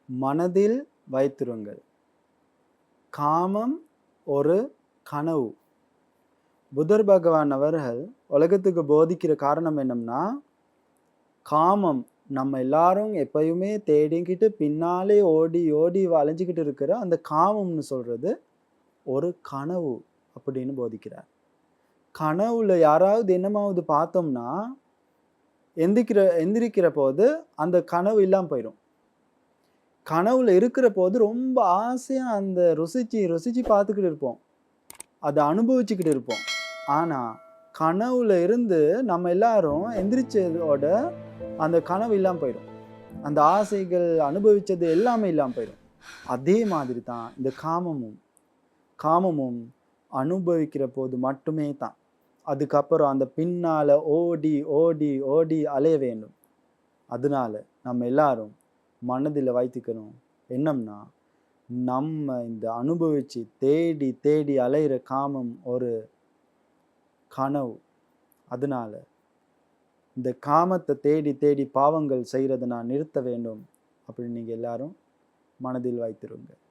மனதில் வைத்திருங்கள். காமம் ஒரு கனவு. புத்தர் பகவான் அவர்கள் உலகத்துக்கு போதிக்கிற காரணம் என்னம்னா, காமம் நம்ம எல்லாரும் எப்பயுமே தேடிக்கிட்டு பின்னாலே ஓடி ஓடி அலைஞ்சுக்கிட்டு இருக்கிற அந்த காமம்னு சொல்றது ஒரு கனவு அப்படின்னு போதிக்கிறார். கனவுல யாராவது என்னமாவது பார்த்தோம்னா, எந்திரிக்கிற போது அந்த கனவு இல்லாம போயிரும். கனவுல இருக்கிற போது ரொம்ப ஆசையா அந்த ருசிச்சு ருசிச்சு பார்த்துக்கிட்டு இருப்போம். அத அனுபவிச்சுக்கிட்டு இருப்போம். ஆனா, கனவுல இருந்து நம்ம எல்லாரும் எந்திரிச்சதோட அந்த கனவு இல்லாம போயிரும். அந்த ஆசைகள் அனுபவிச்சது எல்லாமே இல்லாம போயிரும். அதே மாதிரி தான் இந்த காமமும். காமமும் அனுபவிக்கிற போது மட்டுமே தான். அதுக்கப்புறம் அந்த பின்னால ஓடி ஓடி ஓடி அலைய வேண்டும். அதனால நம்ம எல்லாரும் மனதில வைத்துக்கணும் என்னம்னா, நம்ம இந்த அனுபவிச்சு தேடி தேடி அலையிற காமம் ஒரு கனவு. அதனால இந்த காமத்த தேடி தேடி பாவங்கள் செய்றத நான் நிறுத்த வேண்டும் அப்படின்னு நீங்க எல்லாரும் மனதில் வைத்திருங்க.